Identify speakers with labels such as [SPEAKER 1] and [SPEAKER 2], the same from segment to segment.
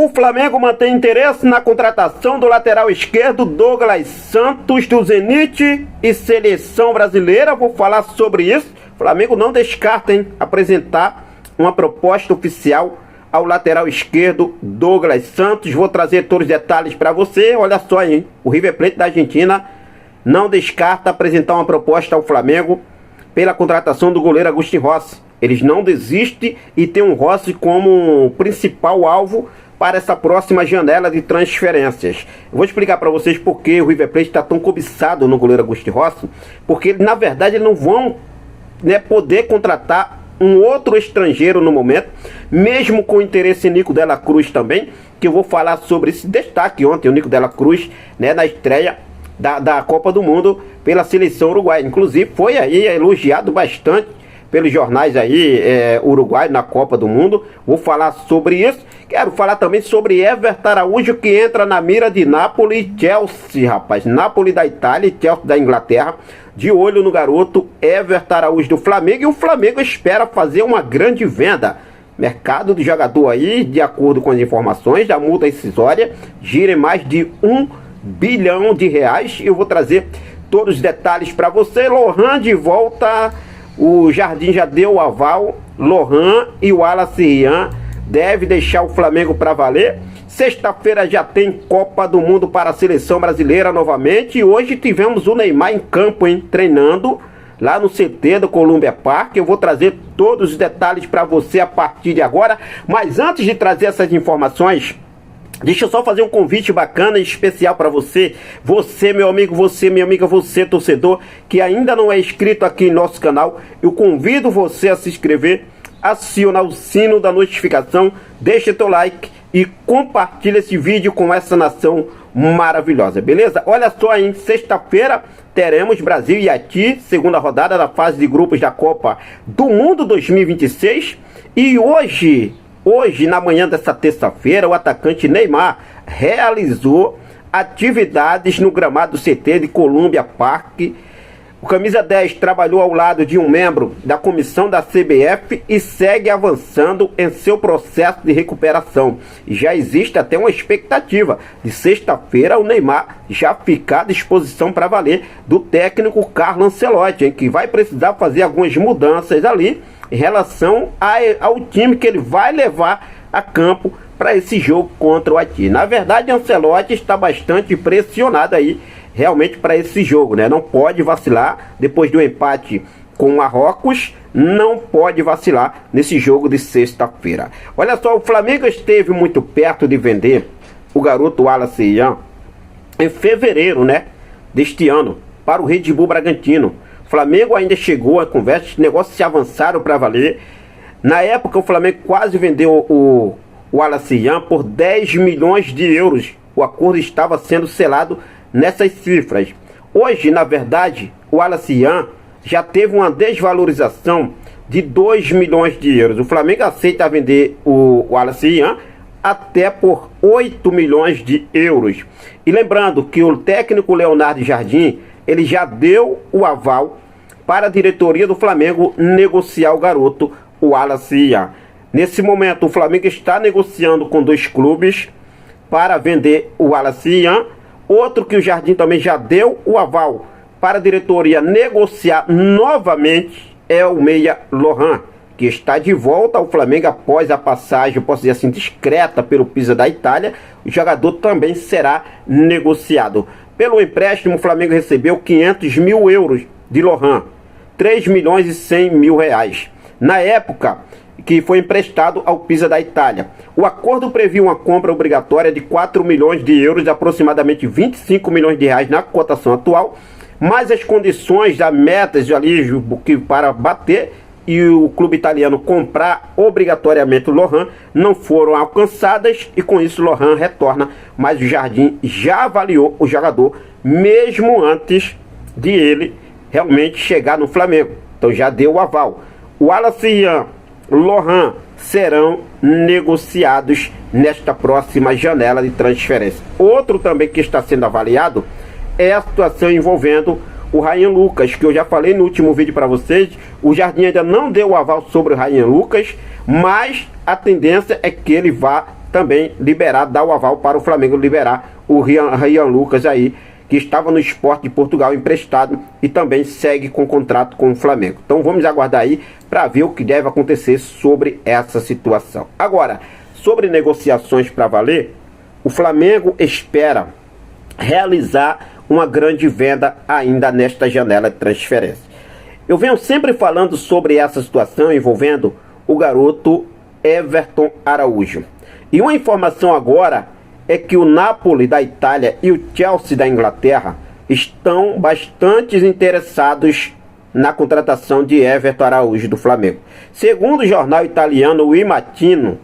[SPEAKER 1] O Flamengo mantém interesse na contratação do lateral esquerdo Douglas Santos do Zenit e seleção brasileira. Vou falar sobre isso. O Flamengo não descarta apresentar uma proposta oficial ao lateral esquerdo Douglas Santos. Vou trazer todos os detalhes para você. Olha só aí, o River Plate da Argentina não descarta apresentar uma proposta ao Flamengo pela contratação do goleiro Agustín Rossi. Eles não desistem e tem um Rossi como principal alvo para essa próxima janela de transferências. Eu vou explicar para vocês por que o River Plate está tão cobiçado no goleiro Agustín Rossi, porque na verdade eles não vão poder contratar um outro estrangeiro no momento, mesmo com interesse em Nico Dela Cruz também, que eu vou falar sobre esse destaque ontem, o Nico Dela Cruz, na estreia da Copa do Mundo pela seleção uruguaia. Inclusive foi aí elogiado bastante pelos jornais aí uruguai na Copa do Mundo. Vou falar sobre isso. Quero falar também sobre Everton Araújo, que entra na mira de Napoli e Chelsea, rapaz. Napoli da Itália e Chelsea da Inglaterra. De olho no garoto Everton Araújo do Flamengo. E o Flamengo espera fazer uma grande venda. Mercado do jogador aí, de acordo com as informações da multa rescisória, gira em mais de R$1 bilhão. Eu vou trazer todos os detalhes para você. Lohan de volta. O Jardim já deu o aval. Lohan e o Wallace Rian deve deixar o Flamengo para valer. Sexta-feira já tem Copa do Mundo para a seleção brasileira novamente. E hoje tivemos o Neymar em campo, treinando lá no CT do Columbia Park. Eu vou trazer todos os detalhes para você a partir de agora. Mas antes de trazer essas informações, deixa eu só fazer um convite bacana e especial para você. Você, meu amigo, você, minha amiga, você, torcedor, que ainda não é inscrito aqui em nosso canal. Eu convido você a se inscrever, aciona o sino da notificação, deixa teu like e compartilha esse vídeo com essa nação maravilhosa, beleza? Olha só, em sexta-feira teremos Brasil e Haiti, segunda rodada da fase de grupos da Copa do Mundo 2026. E hoje, na manhã dessa terça-feira, o atacante Neymar realizou atividades no gramado do CT de Columbia Park. O camisa 10 trabalhou ao lado de um membro da comissão da CBF e segue avançando em seu processo de recuperação. Já existe até uma expectativa de sexta-feira o Neymar já ficar à disposição para valer do técnico Carlo Ancelotti, que vai precisar fazer algumas mudanças ali em relação ao time que ele vai levar a campo para esse jogo contra o Haiti. Na verdade, Ancelotti está bastante pressionado aí realmente para esse jogo, Não pode vacilar depois do empate com o Marrocos, não pode vacilar nesse jogo de sexta-feira. Olha só, o Flamengo esteve muito perto de vender o garoto Wallace Rian em fevereiro, deste ano, para o Red Bull Bragantino. O Flamengo ainda chegou a conversa, os negócios se avançaram para valer. Na época, o Flamengo quase vendeu o Wallace Rian por 10 milhões de euros. O acordo estava sendo selado nessas cifras. Hoje, na verdade, o Wallace Rian já teve uma desvalorização de 2 milhões de euros. O Flamengo aceita vender o Wallace Rian até por 8 milhões de euros. E lembrando que o técnico Leonardo Jardim, ele já deu o aval para a diretoria do Flamengo negociar o garoto, o Wallace Rian. Nesse momento, o Flamengo está negociando com 2 clubes para vender o Wallace Rian. Outro que o Jardim também já deu o aval para a diretoria negociar novamente é o meia Lohan, que está de volta ao Flamengo após a passagem, posso dizer assim, discreta pelo Pisa da Itália. O jogador também será negociado. Pelo empréstimo, o Flamengo recebeu 500 mil euros de Lohan, 3 milhões e 100 mil reais. Na época que foi emprestado ao Pisa da Itália. O acordo previa uma compra obrigatória de 4 milhões de euros, aproximadamente 25 milhões de reais na cotação atual, mas as condições da metas ali para bater e o clube italiano comprar obrigatoriamente o Lohan não foram alcançadas, e com isso o Lohan retorna, mas o Jardim já avaliou o jogador mesmo antes de ele realmente chegar no Flamengo. Então já deu o aval. O Wallace Rian, Lohan serão negociados nesta próxima janela de transferência. Outro também que está sendo avaliado é a situação envolvendo o Ryan Lucas, que eu já falei no último vídeo para vocês. O Jardim ainda não deu o aval sobre o Ryan Lucas, mas a tendência é que ele vá também liberar, dar o aval para o Flamengo liberar o Ryan Lucas aí, que estava no Sport de Portugal emprestado e também segue com contrato com o Flamengo. Então vamos aguardar aí para ver o que deve acontecer sobre essa situação. Agora, sobre negociações para valer, o Flamengo espera realizar uma grande venda ainda nesta janela de transferência. Eu venho sempre falando sobre essa situação envolvendo o garoto Everton Araújo. E uma informação agora é que o Napoli da Itália e o Chelsea da Inglaterra estão bastante interessados na contratação de Everton Araújo do Flamengo. Segundo o jornal italiano o Imatino,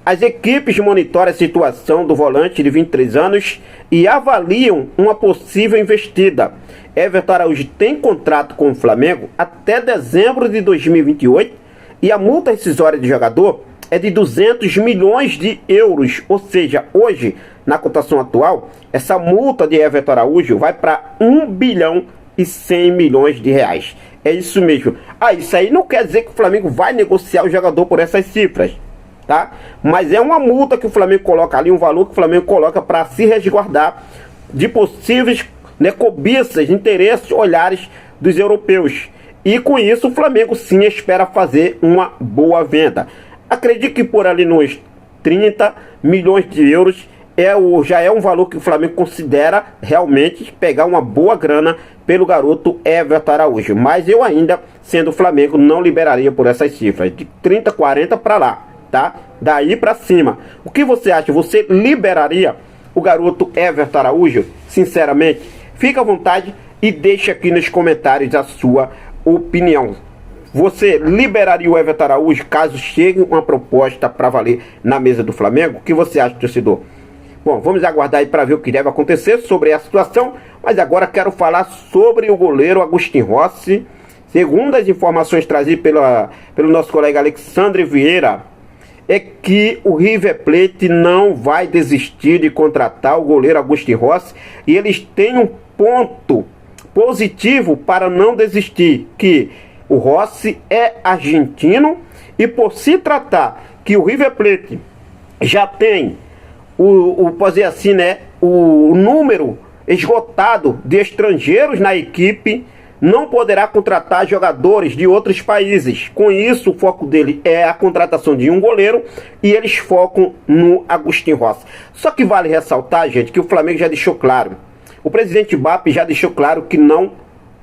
[SPEAKER 1] as equipes monitoram a situação do volante de 23 anos e avaliam uma possível investida. Everton Araújo tem contrato com o Flamengo até dezembro de 2028 e a multa rescisória do jogador é de 200 milhões de euros. Ou seja, hoje, na cotação atual, essa multa de Everton Araújo vai para 1 bilhão e 100 milhões de reais. É isso mesmo. Isso aí não quer dizer que o Flamengo vai negociar o jogador por essas cifras, tá? Mas é uma multa que o Flamengo coloca ali, um valor que o Flamengo coloca para se resguardar de possíveis cobiças, interesses, olhares dos europeus. E com isso o Flamengo sim espera fazer uma boa venda. Acredito que por ali nos 30 milhões de euros já é um valor que o Flamengo considera realmente pegar uma boa grana pelo garoto Everton Araújo. Mas eu ainda, sendo o Flamengo, não liberaria por essas cifras. De 30, 40 para lá, tá? Daí para cima. O que você acha? Você liberaria o garoto Everton Araújo? Sinceramente, fica à vontade e deixa aqui nos comentários a sua opinião. Você liberaria o Everton Araújo caso chegue uma proposta para valer na mesa do Flamengo? O que você acha, torcedor? Bom, vamos aguardar aí para ver o que deve acontecer sobre essa situação. Mas agora quero falar sobre o goleiro Agustin Rossi. Segundo as informações trazidas pelo nosso colega Alexandre Vieira, é que o River Plate não vai desistir de contratar o goleiro Agustin Rossi. E eles têm um ponto positivo para não desistir, que o Rossi é argentino e por se tratar que o River Plate já tem pode dizer assim, né, o número esgotado de estrangeiros na equipe, não poderá contratar jogadores de outros países. Com isso, o foco dele é a contratação de um goleiro e eles focam no Agustin Rossi. Só que vale ressaltar, gente, que o Flamengo já deixou claro, o presidente BAP já deixou claro que não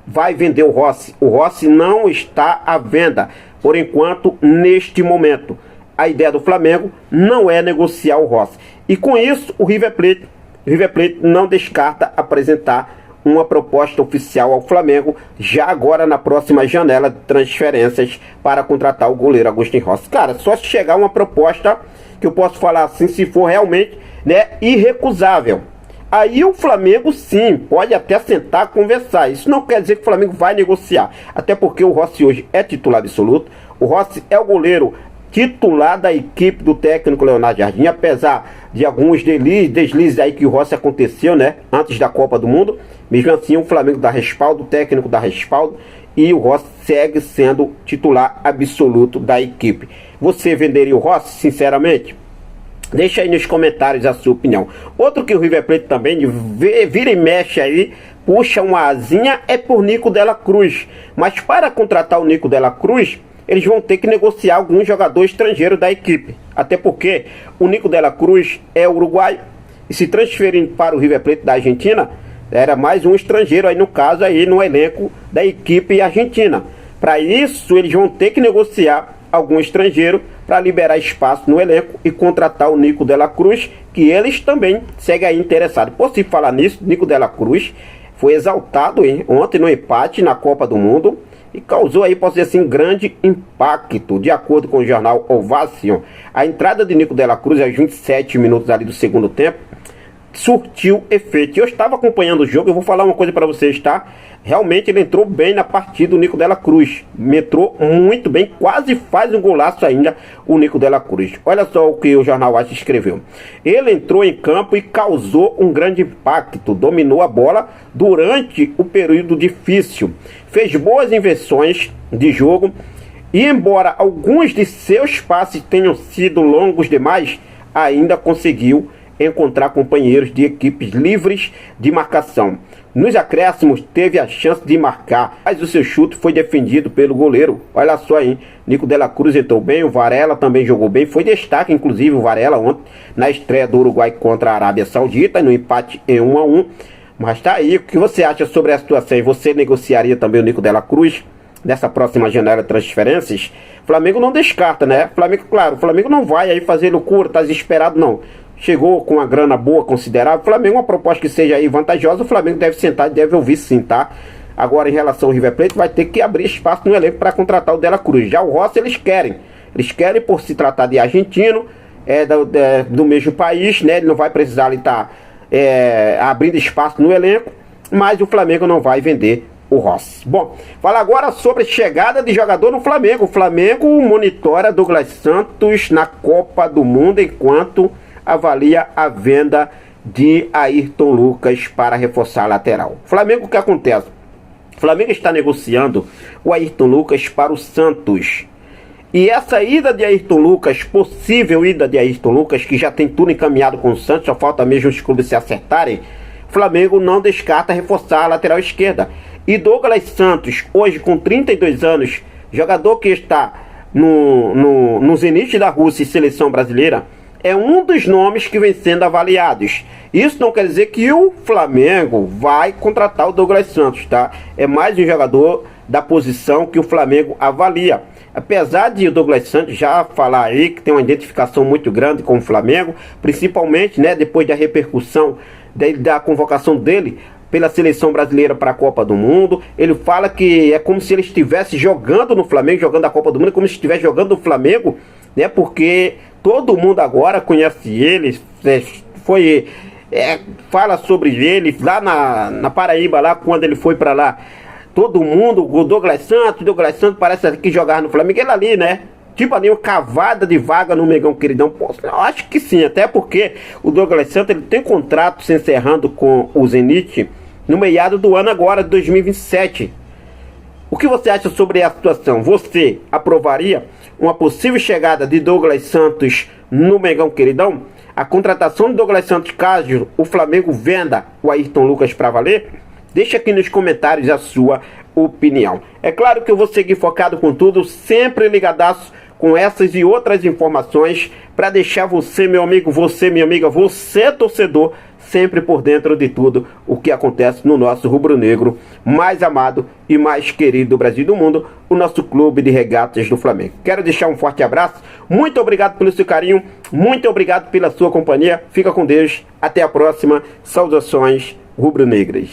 [SPEAKER 1] vai vender o Rossi. O Rossi não está à venda, por enquanto, neste momento. A ideia do Flamengo não é negociar o Rossi. E com isso, o River Plate não descarta apresentar uma proposta oficial ao Flamengo, já agora na próxima janela de transferências para contratar o goleiro Agustin Rossi. Cara, só se chegar uma proposta, que eu posso falar assim, se for realmente, né, irrecusável. Aí o Flamengo sim, pode até sentar e conversar. Isso não quer dizer que o Flamengo vai negociar. Até porque o Rossi hoje é titular absoluto. O Rossi é o goleiro titular da equipe do técnico Leonardo Jardim. Apesar de alguns deslizes aí que o Rossi aconteceu, né, antes da Copa do Mundo. Mesmo assim o Flamengo dá respaldo, o técnico dá respaldo. E o Rossi segue sendo titular absoluto da equipe. Você venderia o Rossi, sinceramente? Deixa aí nos comentários a sua opinião. Outro que o River Plate também vira e mexe aí, puxa uma asinha, é por Nico Dela Cruz. Mas para contratar o Nico Dela Cruz, eles vão ter que negociar alguns jogadores estrangeiros da equipe. Até porque o Nico Dela Cruz é uruguaio e se transferindo para o River Plate da Argentina, era mais um estrangeiro aí no caso aí no elenco da equipe argentina. Para isso eles vão ter que negociar algum estrangeiro para liberar espaço no elenco e contratar o Nico Dela Cruz, que eles também seguem aí interessados. Por se falar nisso, Nico Dela Cruz foi exaltado ontem no empate na Copa do Mundo e causou aí, posso dizer assim, grande impacto. De acordo com o jornal Ovation, a entrada de Nico Dela Cruz aos 27 minutos ali do segundo tempo surtiu efeito. Eu estava acompanhando o jogo, eu vou falar uma coisa para vocês, tá? Realmente ele entrou bem na partida, o Nico Dela Cruz. Entrou muito bem, quase faz um golaço ainda o Nico Dela Cruz. Olha só o que o jornal AS escreveu. Ele entrou em campo e causou um grande impacto. Dominou a bola durante o período difícil. Fez boas inversões de jogo. E embora alguns de seus passes tenham sido longos demais, ainda conseguiu encontrar companheiros de equipes livres de marcação. Nos acréscimos teve a chance de marcar, mas o seu chute foi defendido pelo goleiro. Olha só aí, Nico de la Cruz entrou bem, o Varela também jogou bem, foi destaque inclusive o Varela ontem na estreia do Uruguai contra a Arábia Saudita, no empate em 1-1. Mas tá aí, o que você acha sobre a situação? Você negociaria também o Nico de la Cruz nessa próxima janela de transferências? Flamengo não descarta, né? Flamengo, claro, o Flamengo não vai aí fazer loucura, tá desesperado não. Chegou com uma grana boa, considerável. O Flamengo, uma proposta que seja aí vantajosa, o Flamengo deve sentar e deve ouvir sim, tá? Agora, em relação ao River Plate, vai ter que abrir espaço no elenco para contratar o De La Cruz. Já o Rossi, eles querem. Eles querem, por se tratar de argentino, do mesmo país, né? Ele não vai precisar ali estar abrindo espaço no elenco, mas o Flamengo não vai vender o Rossi. Bom, fala agora sobre chegada de jogador no Flamengo. O Flamengo monitora Douglas Santos na Copa do Mundo, enquanto avalia a venda de Ayrton Lucas para reforçar a lateral. Flamengo, o que acontece? O Flamengo está negociando o Ayrton Lucas para o Santos. E essa ida de Ayrton Lucas, possível ida de Ayrton Lucas, que já tem tudo encaminhado com o Santos, só falta mesmo os clubes se acertarem, o Flamengo não descarta reforçar a lateral esquerda. E Douglas Santos, hoje com 32 anos, jogador que está no Zenit da Rússia e seleção brasileira, é um dos nomes que vem sendo avaliados. Isso não quer dizer que o Flamengo vai contratar o Douglas Santos, tá? É mais um jogador da posição que o Flamengo avalia. Apesar de o Douglas Santos já falar aí que tem uma identificação muito grande com o Flamengo, principalmente, né, depois da repercussão da convocação dele pela seleção brasileira para a Copa do Mundo. Ele fala que é como se ele estivesse jogando no Flamengo, jogando a Copa do Mundo, como se estivesse jogando no Flamengo, né? Porque todo mundo agora conhece ele, fala sobre ele lá na Paraíba, lá quando ele foi para lá. Todo mundo, o Douglas Santos parece que jogar no Flamengo, ele ali, né? Tipo ali, uma cavada de vaga no Mengão Queridão. Pô, eu acho que sim, até porque o Douglas Santos ele tem contrato se encerrando com o Zenit no meado do ano agora, de 2027. O que você acha sobre a situação? Você aprovaria uma possível chegada de Douglas Santos no Mengão Queridão? A contratação de Douglas Santos, caso o Flamengo venda o Ayrton Lucas para valer? Deixa aqui nos comentários a sua opinião. É claro que eu vou seguir focado com tudo, sempre ligadaço com essas e outras informações, para deixar você, meu amigo, você, minha amiga, você, torcedor, sempre por dentro de tudo o que acontece no nosso rubro-negro mais amado e mais querido do Brasil e do mundo, o nosso clube de regatas do Flamengo. Quero deixar um forte abraço, muito obrigado pelo seu carinho, muito obrigado pela sua companhia, fica com Deus, até a próxima, saudações rubro-negras.